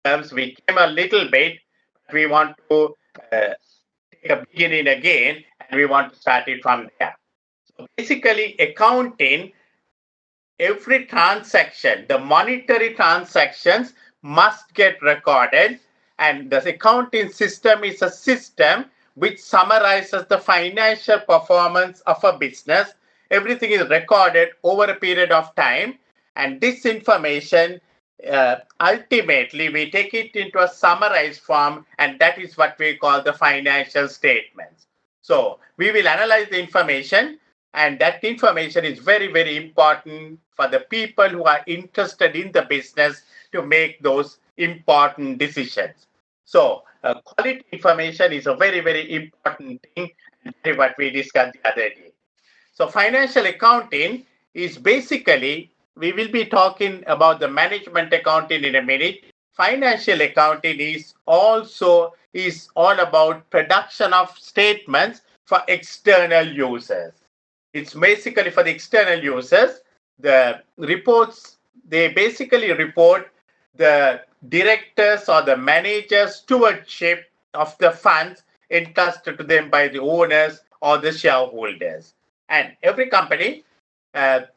terms. We came a little bit. We want to take a beginning again, and we want to start it from there. So basically, accounting, every transaction, the monetary transactions must get recorded, and the accounting system is a system which summarizes the financial performance of a business. Everything is recorded over a period of time, and this information ultimately we take it into a summarized form, and that is what we call the financial statements. So we will analyze the information, and that information is very, very important for the people who are interested in the business to make those important decisions. So quality information is a very, very important thing, and that is what we discussed the other day. So financial accounting is basically, we will be talking about the management accounting in a minute. Financial accounting is also all about production of statements for external users. It's basically for the external users. The reports, they basically report the directors or the managers' stewardship of the funds entrusted to them by the owners or the shareholders. And every company,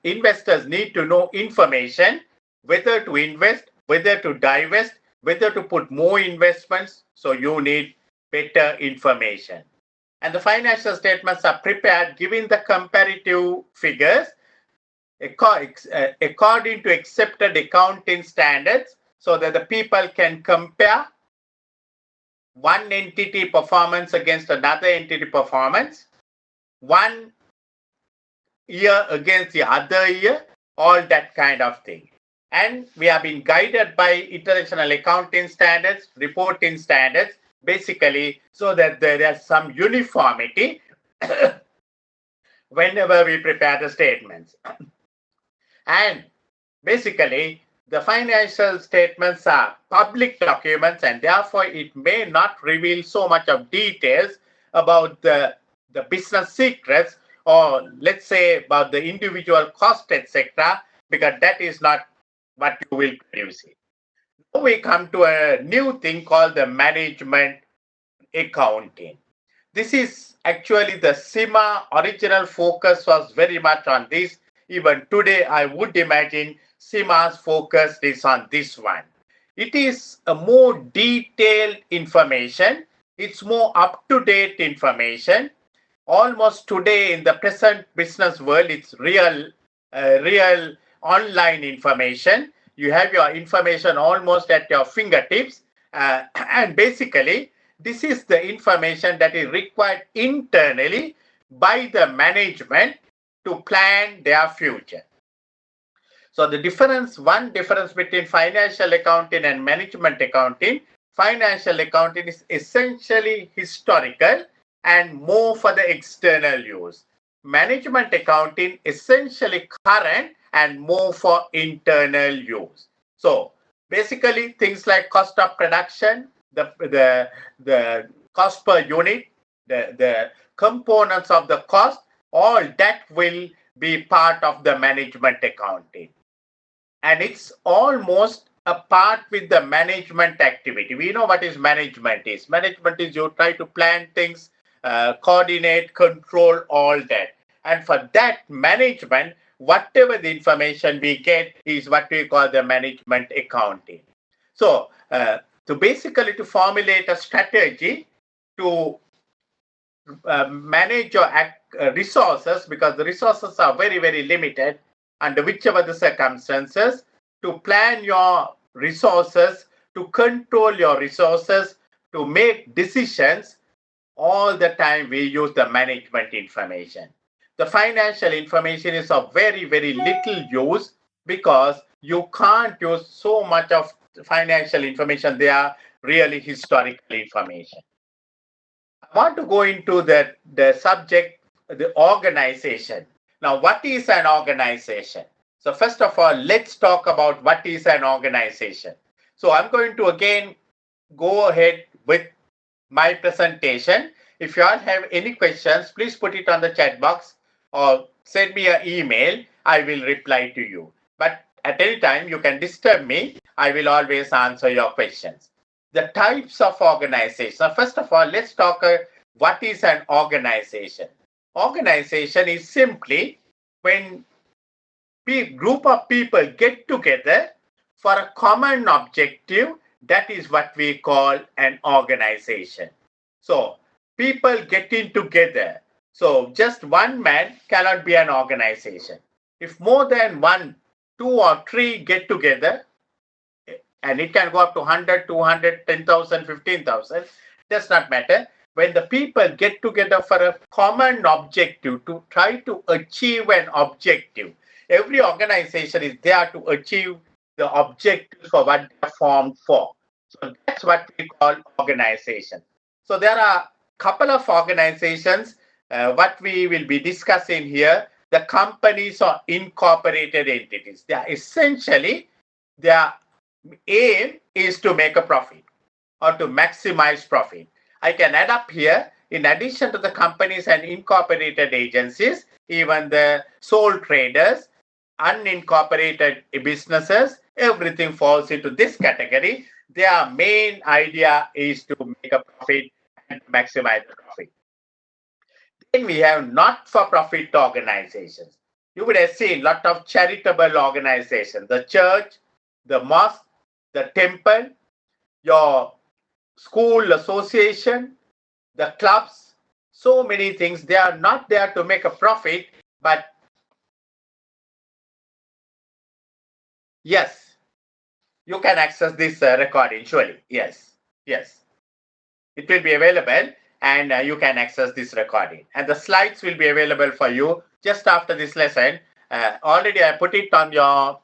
investors need to know information, whether to invest, whether to divest, whether to put more investments. So you need better information. And the financial statements are prepared giving the comparative figures according to accepted accounting standards, so that the people can compare one entity performance against another entity performance, one year against the other year, all that kind of thing. And we have been guided by international accounting standards, reporting standards, basically so that there is some uniformity whenever we prepare the statements. And basically, the financial statements are public documents, and therefore it may not reveal so much of details about the business secrets, or let's say about the individual cost, etc., because that is not what you will produce it. Now we come to a new thing called the management accounting. This is actually the CIMA original focus was very much on this. Even today, I would imagine CIMA's focus is on this one. It is a more detailed information. It's more up-to-date information. Almost today in the present business world, it's real online information. You have your information almost at your fingertips. And basically, this is the information that is required internally by the management to plan their future. So the one difference between financial accounting and management accounting, financial accounting is essentially historical and more for the external use. Management accounting essentially current and more for internal use. So basically things like cost of production, the cost per unit, the components of the cost, all that will be part of the management accounting. And it's almost a part with the management activity. We know what is management is. Management is you try to plan things, coordinate, control, all that. And for that management, whatever the information we get is what we call the management accounting. So basically to formulate a strategy to manage your resources, because the resources are very, very limited under whichever the circumstances, to plan your resources, to control your resources, to make decisions, all the time we use the management information. The financial information is of very, very little use because you can't use so much of financial information. They are really historical information. I want to go into the subject, the organization. Now, what is an organization? So first of all, let's talk about what is an organization. So I'm going to again go ahead with my presentation. If you all have any questions, please put it on the chat box or send me an email. I will reply to you. But at any time you can disturb me. I will always answer your questions. The types of organization. So first of all, let's talk what is an organization. Organization is simply when group of people get together for a common objective. That is what we call an organization. So people getting together. So just one man cannot be an organization. If more than one, two or three get together, and it can go up to 100, 200, 10,000, 15,000, does not matter. When the people get together for a common objective to try to achieve an objective, every organization is there to achieve the objectives for what they are formed for. So that's what we call organization. So there are a couple of organizations, what we will be discussing here, the companies or incorporated entities. They are essentially, their aim is to make a profit or to maximize profit. I can add up here, in addition to the companies and incorporated agencies, even the sole traders, unincorporated businesses, everything falls into this category. Their main idea is to make a profit and maximize the profit. Then we have not-for-profit organizations. You would have seen a lot of charitable organizations, the church, the mosque, the temple, your school association, the clubs, so many things. They are not there to make a profit, but yes, you can access this recording, surely. Yes, yes. It will be available and you can access this recording. And the slides will be available for you just after this lesson. Already I put it on your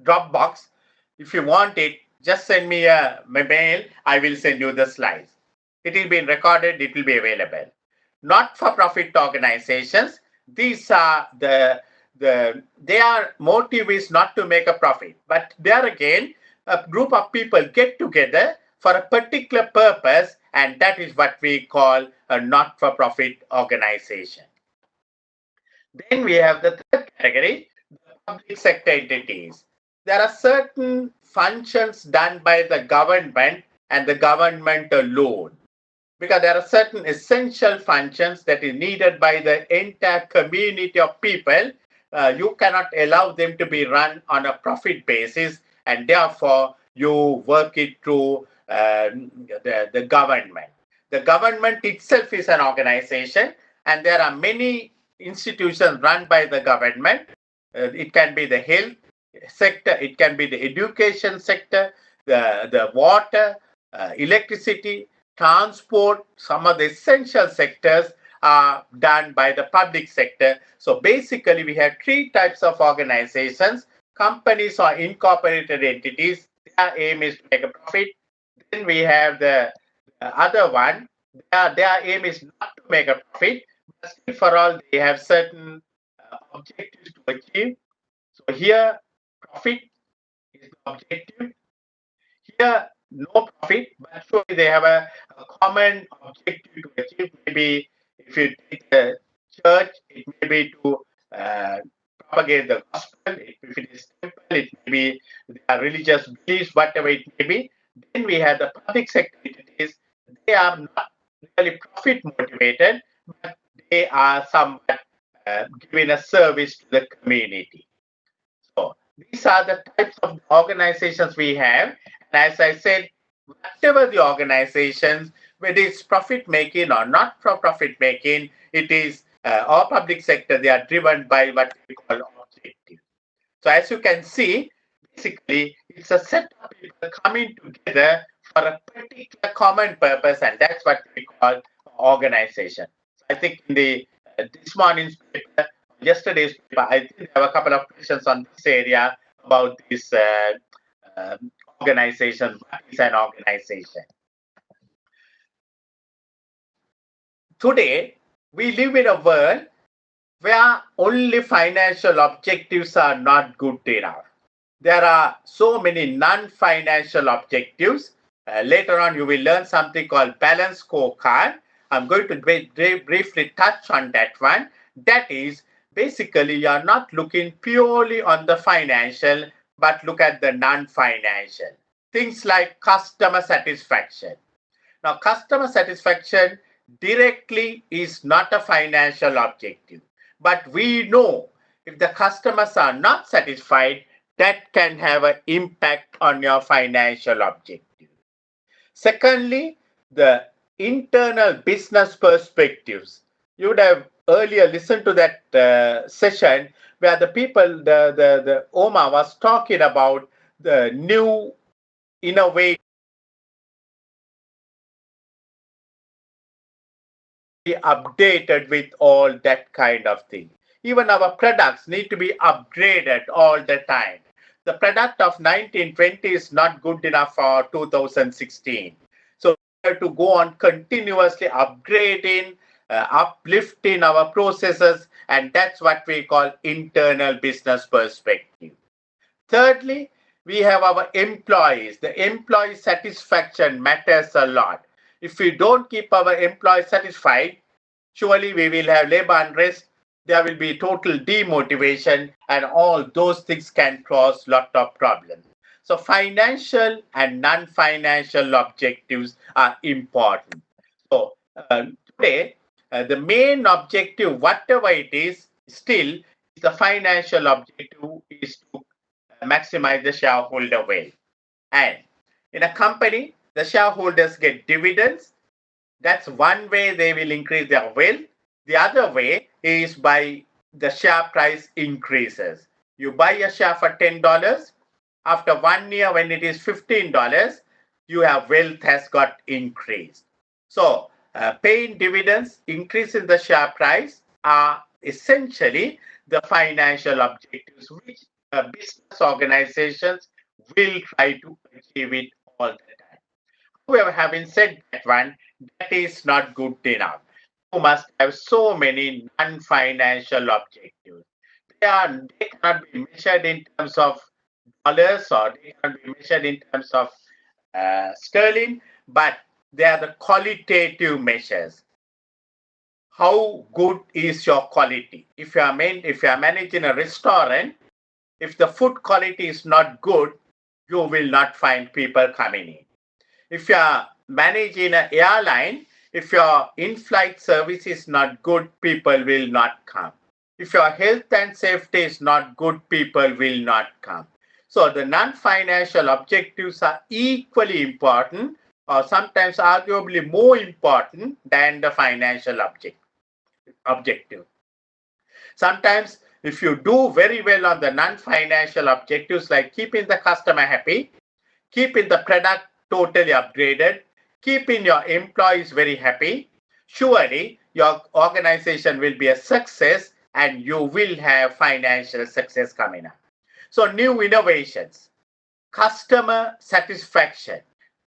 Dropbox. If you want it, just send me a mail. I will send you the slides. It will be recorded. It will be available. Not-for-profit organizations. These are their motive is not to make a profit, but there again, a group of people get together for a particular purpose, and that is what we call a not-for-profit organization. Then we have the third category, the public sector entities. There are certain functions done by the government and the government alone, because there are certain essential functions that is needed by the entire community of people. You cannot allow them to be run on a profit basis, and therefore you work it through the government. The government itself is an organization, and there are many institutions run by the government. It can be the health sector, it can be the education sector, the water, electricity, transport. Some of the essential sectors are done by the public sector. So basically, we have three types of organizations: companies or incorporated entities. Their aim is to make a profit. Then we have the other one. Their aim is not to make a profit, but still for all they have certain objectives to achieve. So here, profit is the objective. Here, no profit, but surely they have a common objective to achieve. Maybe if you take the church, it may be to propagate the gospel. If it is temple, it may be their religious beliefs, whatever it may be. Then we have the public sector entities. They are not really profit motivated, but they are somewhat giving a service to the community. So these are the types of organizations we have. And as I said, whatever the organizations, whether it's profit making or not for profit making, it is or public sector, they are driven by what we call objective. So as you can see, basically it's a set of people coming together for a particular common purpose, and that's what we call organization. So I think in the this morning's paper, yesterday's paper, I think there have a couple of questions on this area about this organization. What is an organization? Today, we live in a world where only financial objectives are not good enough. There are so many non-financial objectives. Later on, you will learn something called balanced scorecard. I'm going to briefly touch on that one. That is, basically you are not looking purely on the financial, but look at the non-financial. Things like customer satisfaction. Now, customer satisfaction directly is not a financial objective, but we know if the customers are not satisfied, that can have an impact on your financial objective. Secondly, the internal business perspectives. You would have earlier listened to that session where the people, the Oma was talking about the new innovative updated with all that kind of thing. Even our products need to be upgraded all the time. The product of 1920 is not good enough for 2016. So we have to go on continuously upgrading, uplifting our processes, and that's what we call internal business perspective. Thirdly, we have our employees. The employee satisfaction matters a lot. If we don't keep our employees satisfied, surely we will have labor unrest, there will be total demotivation, and all those things can cause lot of problems. So financial and non-financial objectives are important. So today, the main objective, whatever it is, still the financial objective is to maximize the shareholder wealth. And in a company, the shareholders get dividends. That's one way they will increase their wealth. The other way is by the share price increases. You buy a share for $10. After 1 year, when it is $15, your wealth has got increased. So, paying dividends, increasing the share price are essentially the financial objectives which business organizations will try to achieve it all the time. However, having said that one, that is not good enough. You must have so many non-financial objectives. They cannot be measured in terms of dollars or they cannot be measured in terms of sterling, but they are the qualitative measures. How good is your quality? If you are managing a restaurant, if the food quality is not good, you will not find people coming in. If you are managing an airline, if your in-flight service is not good, people will not come. If your health and safety is not good, people will not come. So the non-financial objectives are equally important or sometimes arguably more important than the financial objective. Sometimes if you do very well on the non-financial objectives like keeping the customer happy, keeping the product totally upgraded, keeping your employees very happy, surely your organization will be a success and you will have financial success coming up. So new innovations, customer satisfaction,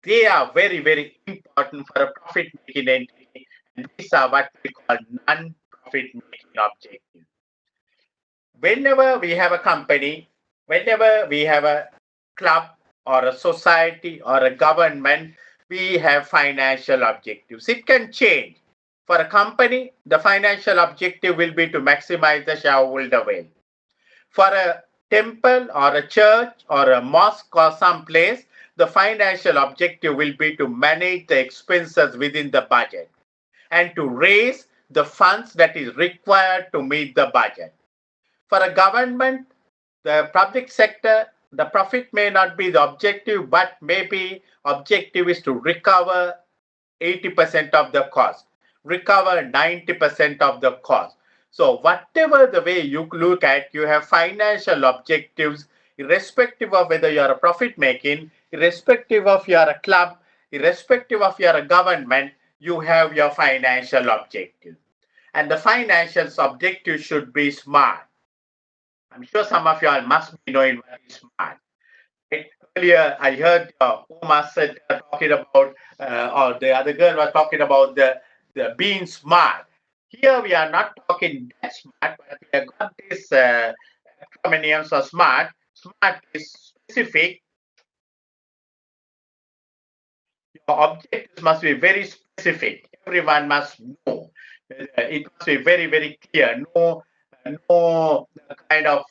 they are very, very important for a profit-making entity, and these are what we call non-profit-making objectives. Whenever we have a company, whenever we have a club or a society or a government, we have financial objectives. It can change. For a company, the financial objective will be to maximize the shareholder wealth. For a temple or a church or a mosque or some place, the financial objective will be to manage the expenses within the budget and to raise the funds that is required to meet the budget. For a government, the public sector, the profit may not be the objective, but maybe objective is to recover 80% of the cost, recover 90% of the cost. So whatever the way you look at, you have financial objectives, irrespective of whether you are a profit making, irrespective of you are a club, irrespective of you are a government, you have your financial objective. And the financial objective should be smart. I'm sure some of you all must be knowing what is smart. Right? Earlier, I heard Uma said talking about, or the other girl was talking about the being smart. Here we are not talking that smart, but we have got this acronyms for smart. Smart is specific. Your objectives must be very specific. Everyone must know. It must be very, very clear. No no kind of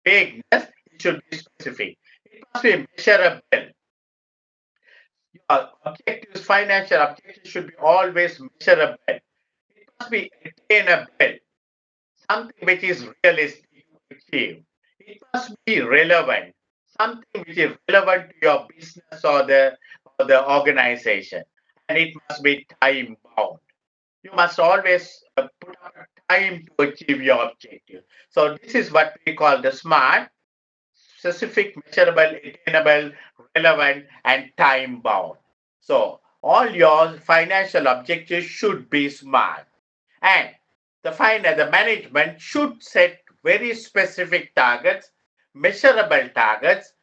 vagueness. It should be specific. It must be measurable. Your objectives, financial objectives should be always measurable. It must be attainable, something which is realistic to achieve. It must be relevant, something which is relevant to your business or the organization. And it must be time bound. You must always put up time to achieve your objective. So this is what we call the SMART: specific, measurable, attainable, relevant, and time bound. So all your financial objectives should be SMART. And the management should set very specific targets, measurable targets,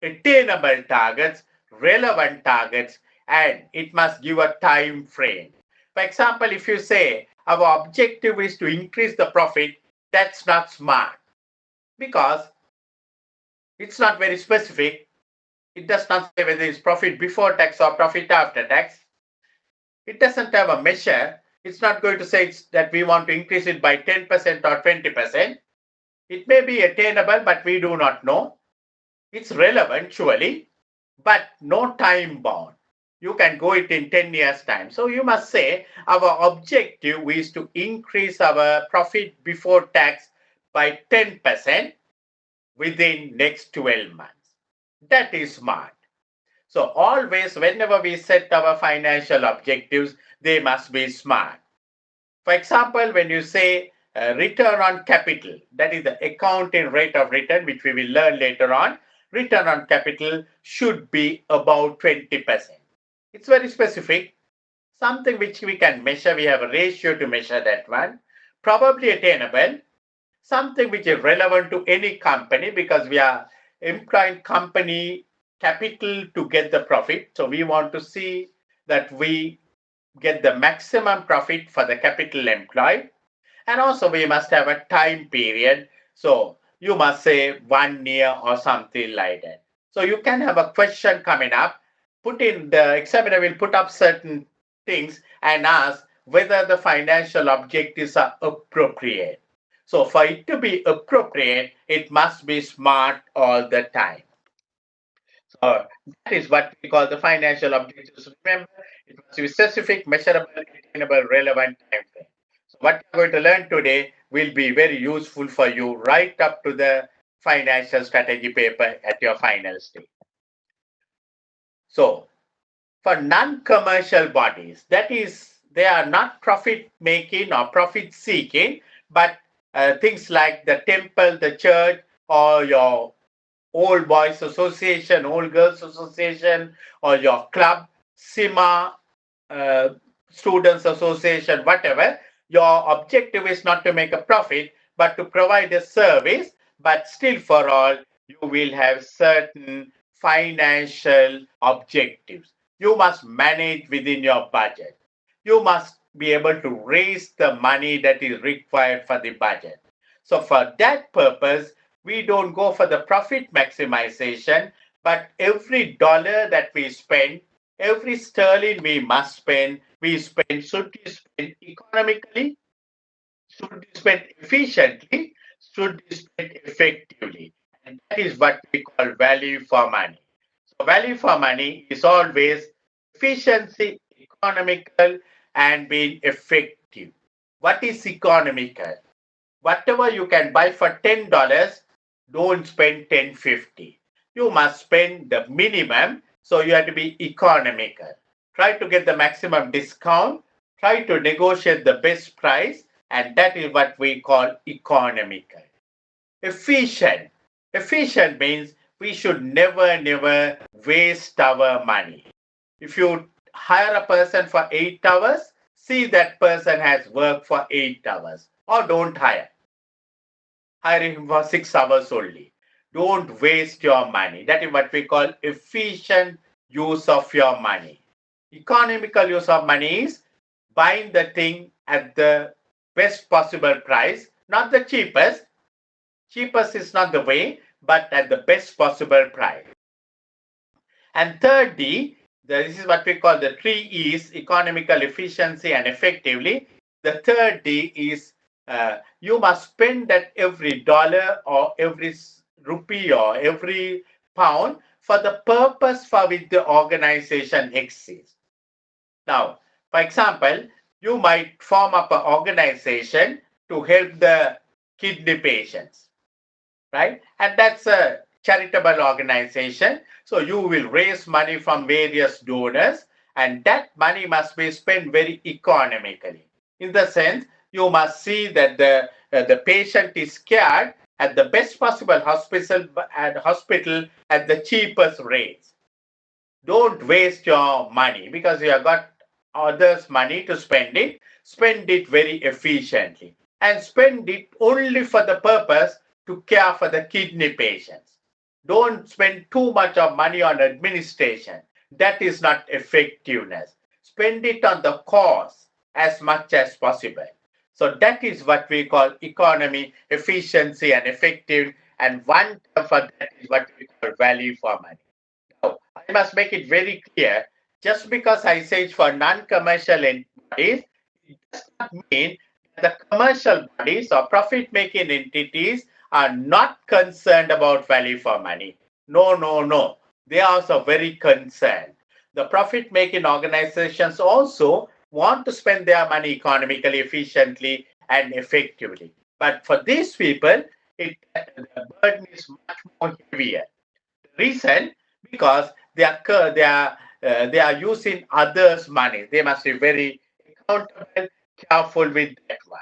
attainable targets, relevant targets, and it must give a time frame. For example, if you say our objective is to increase the profit, that's not smart because it's not very specific. It does not say whether it's profit before tax or profit after tax. It doesn't have a measure. It's not going to say that we want to increase it by 10% or 20%. It may be attainable, but we do not know. It's relevant, surely, but no time bound. You can go it in 10 years' time. So you must say our objective is to increase our profit before tax by 10% within next 12 months. That is smart. So always, whenever we set our financial objectives, they must be smart. For example, when you say return on capital, that is the accounting rate of return, which we will learn later on, return on capital should be about 20%. It's very specific, something which we can measure. We have a ratio to measure that one. Probably attainable, something which is relevant to any company because we are employing company capital to get the profit. So we want to see that we get the maximum profit for the capital employed. And also we must have a time period. So you must say 1 year or something like that. So you can have a question coming up. The examiner will put up certain things and ask whether the financial objectives are appropriate. So for it to be appropriate, it must be smart all the time. So that is what we call the financial objectives. Remember, it must be specific, measurable, attainable, relevant time frame. So what you're going to learn today will be very useful for you right up to the financial strategy paper at your final stage. So for non-commercial bodies, that is, they are not profit making or profit seeking, but things like the temple, the church, or your old boys association, old girls association, or your club, CIMA, uh, students association, whatever. Your objective is not to make a profit, but to provide a service. But still, for all, you will have certain financial objectives. You must manage within your budget. You must be able to raise the money that is required for the budget. So, for that purpose, we don't go for the profit maximization, but every dollar that we spend, every sterling we must spend, should be spent economically, should be spent efficiently, should be spent effectively. And that is what we call value for money. So value for money is always efficiency, economical, and being effective. What is economical? Whatever you can buy for $10, don't spend 10.50. You must spend the minimum, so you have to be economical. Try to get the maximum discount, try to negotiate the best price, and that is what we call economical. Efficient. Efficient means we should never waste our money. If you hire a person for 8 hours, see that person has worked for 8 hours, or don't hire. Hire him for 6 hours only. Don't waste your money. That is what we call efficient use of your money. Economical use of money is buying the thing at the best possible price, not the cheapest. Cheapest is not the way, but at the best possible price. And third D, this is what we call the 3 E's: economical, efficiency, and effectively. The third D is you must spend that every dollar or every rupee or every pound for the purpose for which the organization exists. Now, for example, you might form up an organization to help the kidney patients, right? And that's a charitable organization. So you will raise money from various donors, and that money must be spent very economically. In the sense, you must see that the patient is cared at the best possible hospital at the cheapest rates. Don't waste your money because you have got others' money to spend it. Spend it very efficiently and spend it only for the purpose to care for the kidney patients. Don't spend too much of money on administration. That is not effectiveness. Spend it on the cause as much as possible. So that is what we call economy, efficiency, and effective. And one term for that is what we call value for money. Now, I must make it very clear, just because I say it's for non-commercial entities, it does not mean that the commercial bodies or profit-making entities are not concerned about value for money. No, no, no. They are also very concerned. The profit-making organizations also want to spend their money economically, efficiently, and effectively. But for these people, the burden is much more heavier. Reason, because they are using others' money. They must be very accountable, careful with that one.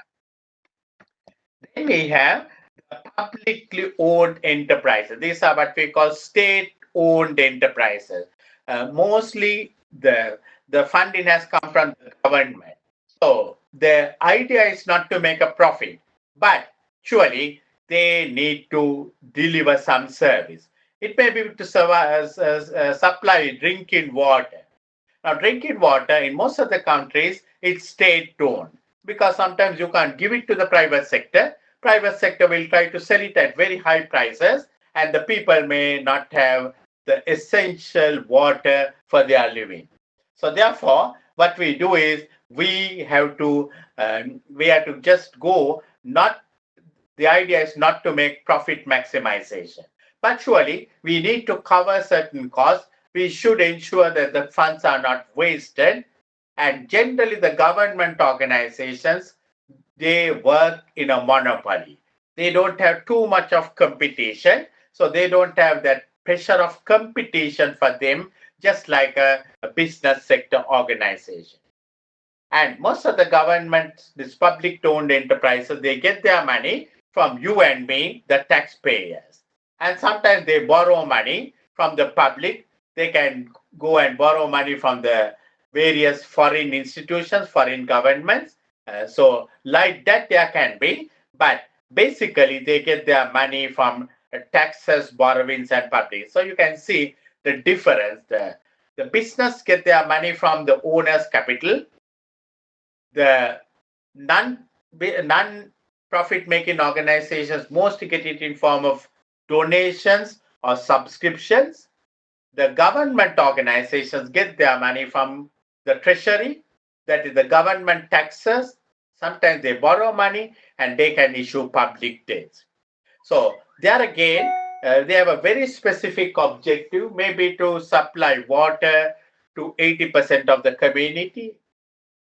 Then we have the publicly owned enterprises. These are what we call state-owned enterprises. Mostly the funding has come from the government. So the idea is not to make a profit, but surely they need to deliver some service. It may be to supply drinking water. Now, drinking water in most of the countries, it's state-owned because sometimes you can't give it to the private sector. Private sector will try to sell it at very high prices, and the people may not have the essential water for their living. So therefore, what we do is we have to just go. Not the idea is not to make profit maximization, but surely we need to cover certain costs. We should ensure that the funds are not wasted. And generally, the government organizations, they work in a monopoly. They don't have too much of competition, so they don't have that pressure of competition for them, just like a business sector organization. And most of the government, these public owned enterprises, they get their money from you and me, the taxpayers. And sometimes they borrow money from the public. They can go and borrow money from the various foreign institutions, foreign governments. So, like that, there can be, but basically, they get their money from taxes, borrowings, and public. So, you can see the difference. The business get their money from the owner's capital. The non non profit making organizations mostly get it in form of donations or subscriptions. The government organizations get their money from the treasury, that is the government taxes. Sometimes they borrow money and they can issue public debts. So there again, they have a very specific objective, maybe to supply water to 80% of the community.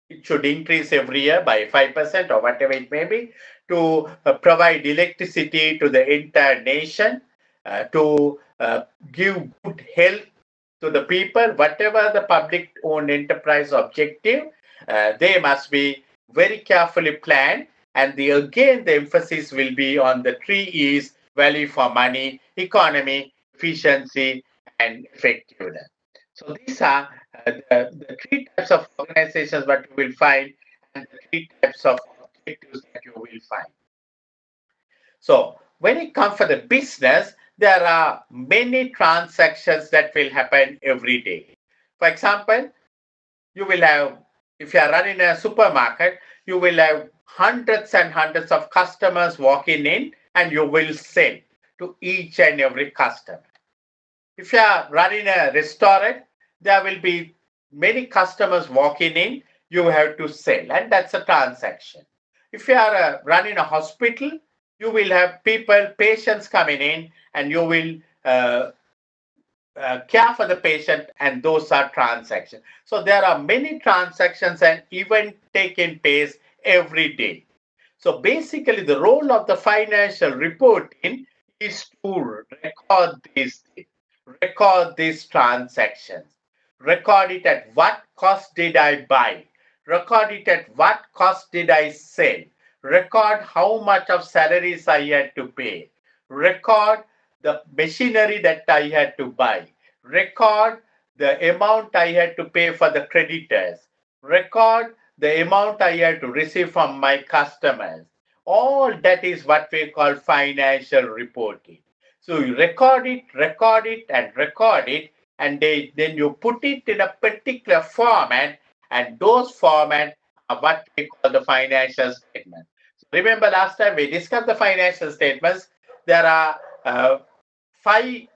It should increase every year by 5% or whatever it may be, to provide electricity to the entire nation, to give good health to the people, whatever the public owned enterprise objective, they must be very carefully planned. And again, the emphasis will be on the three E's: value for money, economy, efficiency, and effectiveness. So these are the three types of organizations that you will find, and the three types of objectives that you will find. So when it comes for the business, there are many transactions that will happen every day. For example, you will have, if you are running a supermarket, you will have hundreds and hundreds of customers walking in, and you will sell to each and every customer. If you are running a restaurant, there will be many customers walking in, you have to sell, and that's a transaction. If you are running a hospital, you will have patients coming in, and you will care for the patient, and those are transactions. So there are many transactions and events taking place every day. So basically, the role of the financial reporting is to record these transactions, record it at what cost did I buy, record it at what cost did I sell, record how much of salaries I had to pay, record the machinery that I had to buy, record the amount I had to pay for the creditors, record the amount I had to receive from my customers. All that is what we call financial reporting. So you record it, and record it, and then you put it in a particular format, and those formats are what we call the financial statement. So remember last time we discussed the financial statements. There are uh,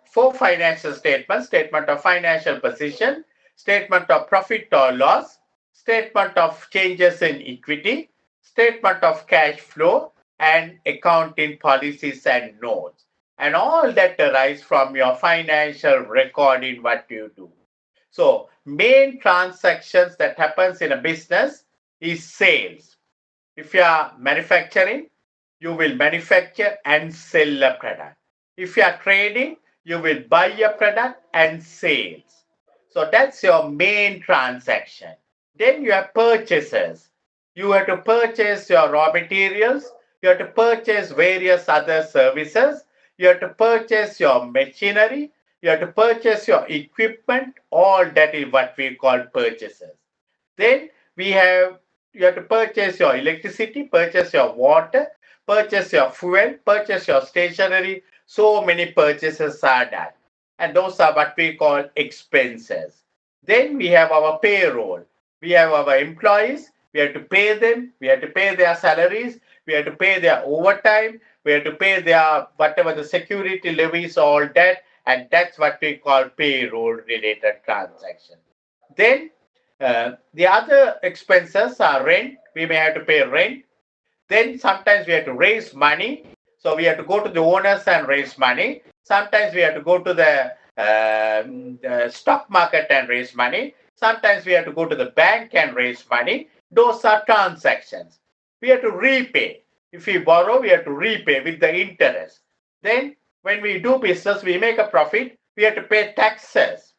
four financial statements: statement of financial position, statement of profit or loss, statement of changes in equity, statement of cash flow, and accounting policies and notes. And all that arise from your financial recording what you do. So main transactions that happens in a business is sales. If you are manufacturing, you will manufacture and sell a product. If you are trading, you will buy a product and sales. So that's your main transaction. Then you have purchases. You have to purchase your raw materials. You have to purchase various other services. You have to purchase your machinery. You have to purchase your equipment. All that is what we call purchases. Then we have you have to purchase your electricity, purchase your water, purchase your fuel, purchase your stationery. So many purchases are done. And those are what we call expenses. Then we have our payroll. We have our employees. We have to pay them. We have to pay their salaries. We have to pay their overtime. We have to pay their whatever the security levies, all that. And that's what we call payroll related transaction. Then the other expenses are rent. We may have to pay rent. Then sometimes we have to raise money. So we have to go to the owners and raise money. Sometimes we have to go to the stock market and raise money. Sometimes we have to go to the bank and raise money. Those are transactions. We have to repay. If we borrow, we have to repay with the interest. Then when we do business, we make a profit. We have to pay taxes.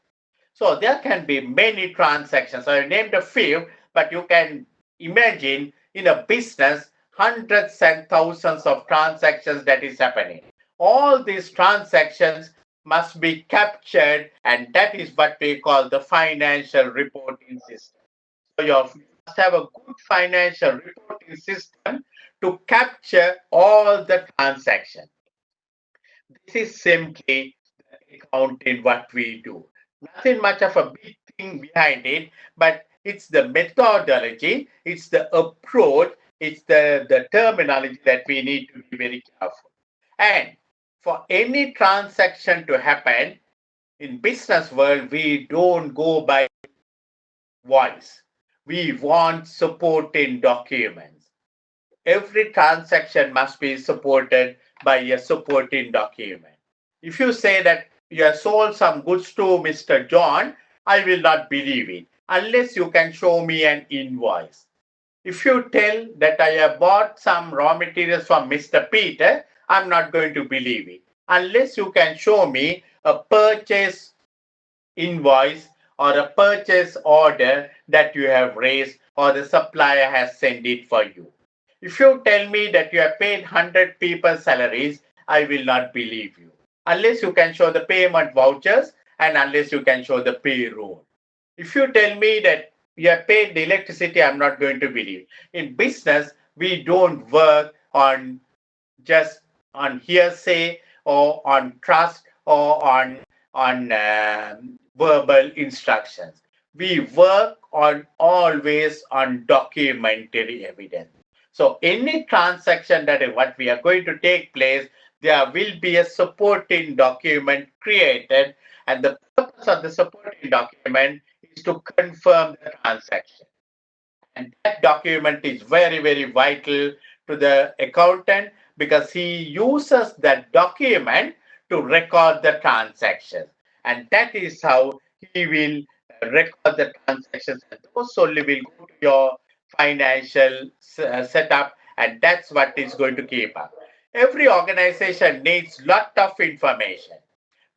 So there can be many transactions. I named a few, but you can imagine in a business hundreds and thousands of transactions that is happening. All these transactions must be captured, and that is what we call the financial reporting system. So you must have a good financial reporting system to capture all the transactions. This is simply accounting what we do. Nothing much of a big thing behind it, but it's the methodology, it's the approach, it's the terminology that we need to be very careful. And for any transaction to happen in business world, we don't go by voice. We want supporting documents. Every transaction must be supported by a supporting document. If you say that you have sold some goods to Mr. John, I will not believe it unless you can show me an invoice. If you tell that I have bought some raw materials from Mr. Peter, I'm not going to believe it unless you can show me a purchase invoice or a purchase order that you have raised or the supplier has sent it for you. If you tell me that you have paid 100 people's salaries, I will not believe you unless you can show the payment vouchers and unless you can show the payroll. If you tell me that you have paid the electricity, I'm not going to believe. In business, we don't work on just on hearsay or on trust or on verbal instructions. We work on always on documentary evidence. So any transaction that is what we are going to take place, there will be a supporting document created, and the purpose of the supporting document is to confirm the transaction. And that document is very, very vital to the accountant because he uses that document to record the transactions. And that is how he will record the transactions. And those only will go to your financial setup, and that's what is going to keep up. Every organization needs lot of information.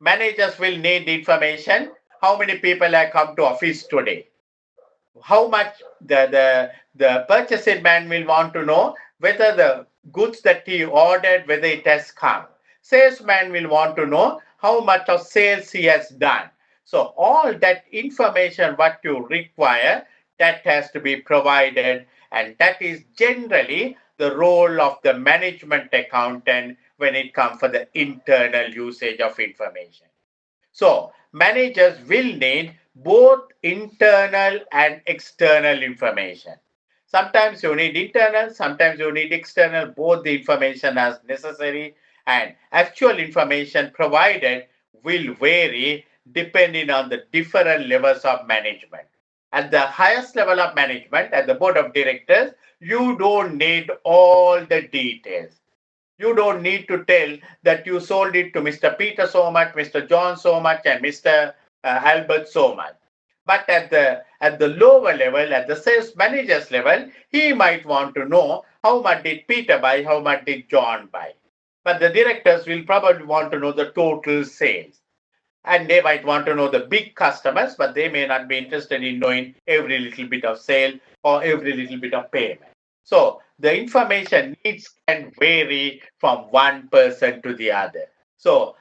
Managers will need information. How many people have come to office today? How much the purchasing man will want to know whether the goods that he ordered, whether it has come. Salesman will want to know how much of sales he has done. So all that information what you require, that has to be provided, and that is generally the role of the management accountant when it comes for the internal usage of information. So managers will need both internal and external information. Sometimes you need internal, sometimes you need external, both the information as necessary, and actual information provided will vary depending on the different levels of management. At the highest level of management, at the board of directors, you don't need all the details. You don't need to tell that you sold it to Mr. Peter so much, Mr. John so much, and Mr. Albert so much. But at the lower level, at the sales manager's level, he might want to know how much did Peter buy, how much did John buy. But the directors will probably want to know the total sales. And they might want to know the big customers, but they may not be interested in knowing every little bit of sale or every little bit of payment. So the information needs can vary from one person to the other. So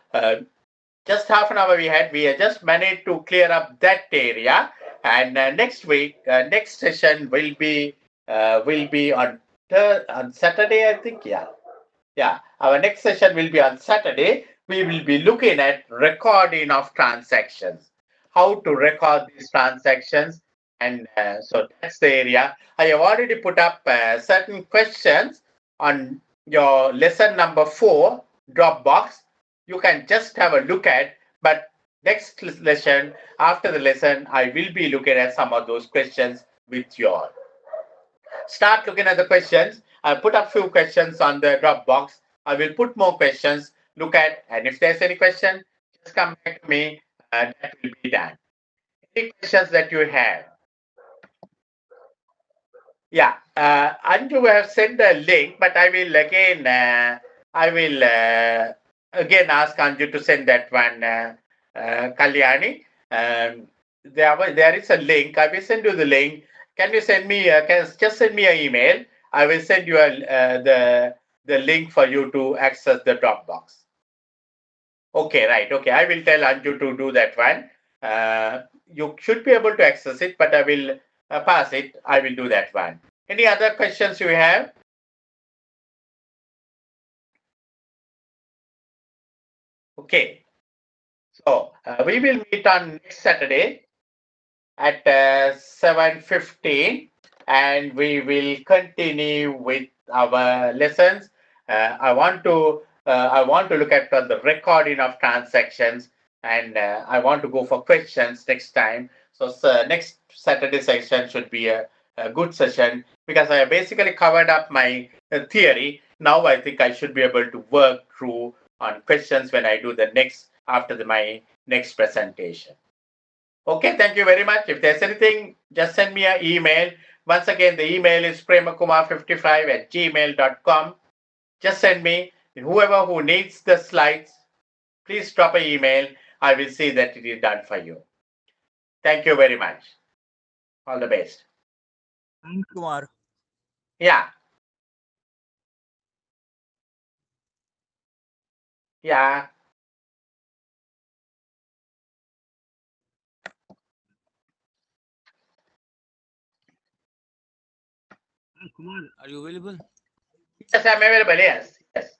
just half an hour we have just managed to clear up that area. And next week, next session will be on Saturday, I think. Yeah, our next session will be on Saturday. We will be looking at recording of transactions, how to record these transactions. And so that's the area. I have already put up certain questions on your lesson number 4, Dropbox. You can just have a look at, but next lesson, after the lesson, I will be looking at some of those questions with you all. Start looking at the questions. I put up few questions on the Dropbox. I will put more questions, look at, and if there's any question, just come back to me, and that will be done. Any questions that you have? Yeah, Anju have sent a link, but I will again ask Anju to send that one, Kalyani. There is a link. I will send you the link. Can you send me? Just send me an email. I will send you the link for you to access the Dropbox. Okay, right. Okay, I will tell Anju to do that one. You should be able to access it, but I will pass it. I will do that one. Any other questions you have? Okay. So we will meet on next Saturday at 7:15, and we will continue with our lessons. I want to look at the recording of transactions, and I want to go for questions next time. So next Saturday session should be a good session because I basically covered up my theory. Now I think I should be able to work through on questions when I do the next after my next presentation. Okay, thank you very much. If there's anything, just send me an email. Once again, the email is premakumar55@gmail.com. Just send me. Whoever who needs the slides, please drop an email. I will see that it is done for you. Thank you very much. All the best. Thank Kumar. Yeah. Yeah. Kumar, are you available? Yes, I'm available. Yes. Yes.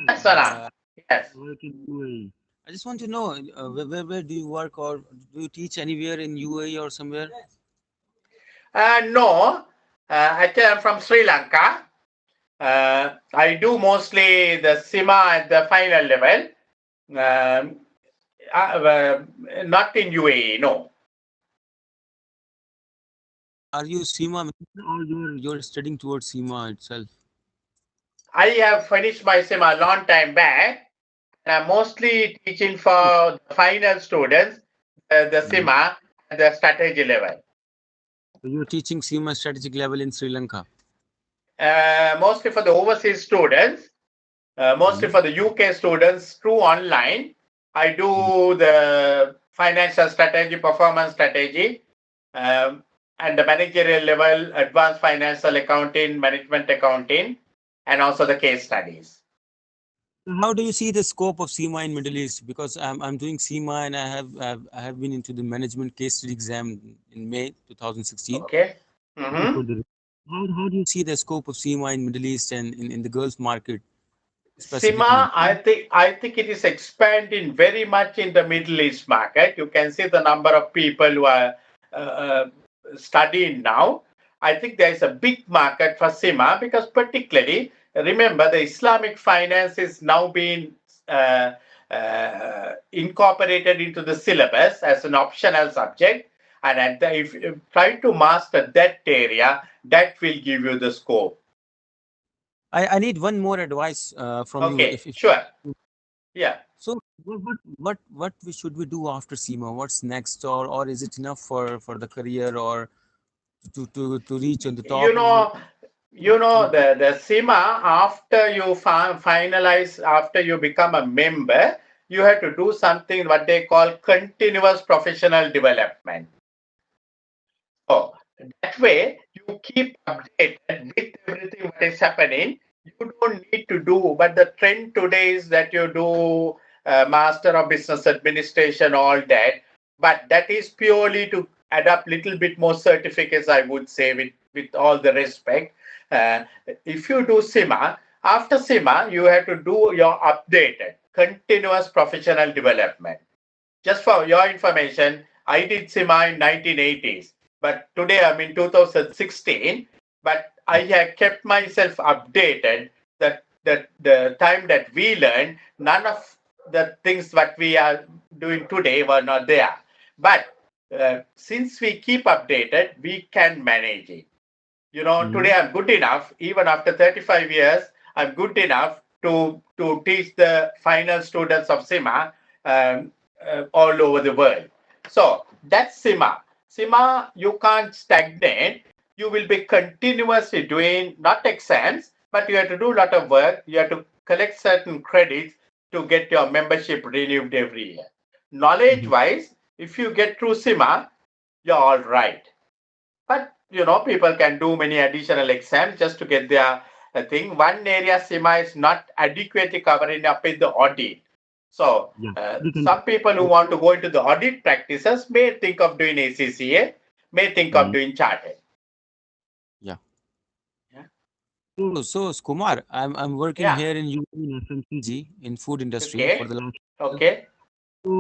Yes, Salam. Yes. Work in UAE. I just want to know where do you work or do you teach anywhere in UAE or somewhere? No. Actually, I'm from Sri Lanka. I do mostly the CIMA at the final level. Um, not in UAE, no. Are you CIMA member or you're studying towards CIMA itself? I have finished my sim a long time back. I'm mostly teaching for the final students, the Mhm. CIMA at the strategy level. So you're teaching CIMA strategic level in Sri Lanka. Mostly for the overseas students, mostly Mhm. for the UK students through online. I Mhm. do the financial strategy, performance strategy, um, and the managerial level, advanced financial accounting, management accounting, and also the case studies. So how do you see the scope of CIMA in Middle East? Because I'm doing CIMA and I have been into the management case study exam in May 2016. Okay. Looking Mm-hmm. for the how do you see the scope of CIMA in Middle East and in the Gulf market specifically? CIMA, I think it is expanding very much in the Middle East market. You can see the number of people who are uh, uh, studying now. I think there is a big market for CIMA because particularly remember the Islamic finance is now being uh, incorporated into the syllabus as an optional subject. And if you try to master that area, that will give you the scope. I need one more advice from you. Okay, sure. Yeah. So what we should we do after SEMA? What's next, or is it enough for the career or to reach on the you top? know the CIMA, after you finalize, after you become a member, you have to do something what they call continuous professional development. So that way you keep updated with everything what is happening. You don't need to do, but the trend today is that you do Master of Business Administration, all that. But that is purely to add up little bit more certificates, I would say, with all the respect. Uh, if you do CIMA, after CIMA, you have to do your updated continuous professional development. Just for your information, I did CIMA in 1980s, but today I'm in 2016. But I have kept myself updated. That the time that we learned, none of the things what we are doing today were not there. But since we keep updated, we can manage it. Mhm. Today I'm good enough, even after 35 years, I'm good enough to teach the final students of CIMA all over the world. So that's CIMA. CIMA, you can't stagnate. You will be continuously doing not exams, but you have to do a lot of work. You have to collect certain credits to get your membership renewed every year. Knowledge Mhm. wise, if you get through CIMA, you're all right. But people can do many additional exams just to get their thing. One area CIMA is not adequately covering up in the audit. So Yeah. some people who want to go into the audit practices may think of doing ACCA, may think of Mhm. doing chartered. Yeah. Yeah. So Kumar, I'm working Yeah. here in UAE in FMCG in food industry for Okay. the last. Okay. So,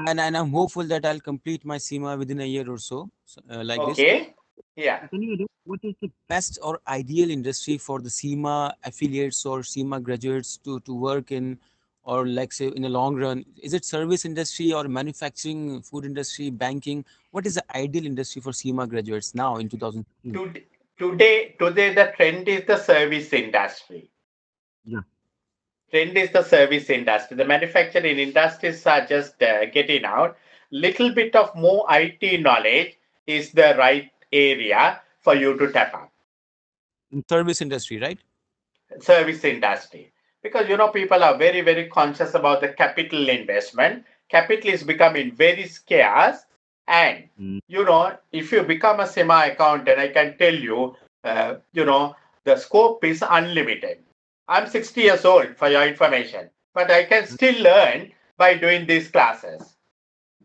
and I'm hopeful that I'll complete my SEMA within a year or so, like this. Okay. Yeah. Can you know what is the best or ideal industry for the SEMA affiliates or SEMA graduates to work in, or like say in a long run? Is it service industry or manufacturing, food industry, banking? What is the ideal industry for SEMA graduates now in 2016? Today the trend is the service industry. Yeah. Trend is the service industry. The manufacturing industries are just getting out. Little bit of more IT knowledge is the right area for you to tap on. In service industry, right? Service industry, because people are very very conscious about the capital investment. Capital is becoming very scarce, and Mm. if you become a semi accountant, I can tell you, the scope is unlimited. I'm 60 years old, for your information, but I can still learn by doing these classes.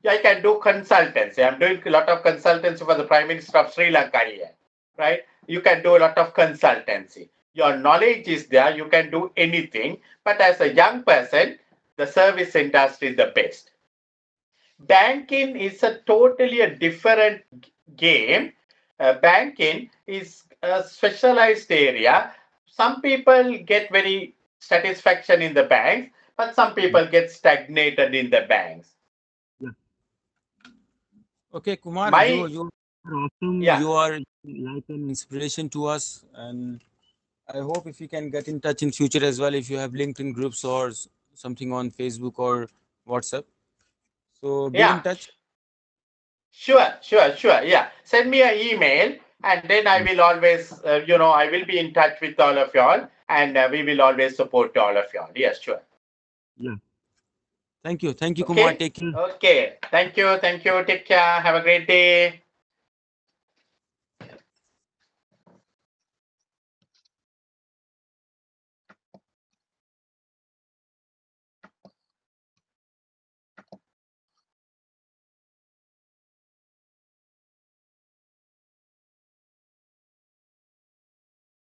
I can do consultancy. I'm doing a lot of consultancy for the Prime Minister of Sri Lanka here, right? You can do a lot of consultancy. Your knowledge is there. You can do anything. But as a young person, the service industry is the best. Banking is a totally a different game. Banking is a specialized area. Some people get very satisfaction in the banks, but some Yeah. people get stagnated in the banks. Yeah. Okay, Kumar, My you Awesome. Yeah, You are like an inspiration to us, and I hope if you can get in touch in future as well, if you have LinkedIn groups or something on Facebook or WhatsApp. So be in yeah. touch. Sure. Yeah. Send me an email, and then I will always, I will be in touch with all of y'all, and we will always support all of y'all. Yes, sure. Yeah. Thank you. Thank you, Kumar. Okay. Take care. Okay. Thank you. Thank you. Take care. Have a great day.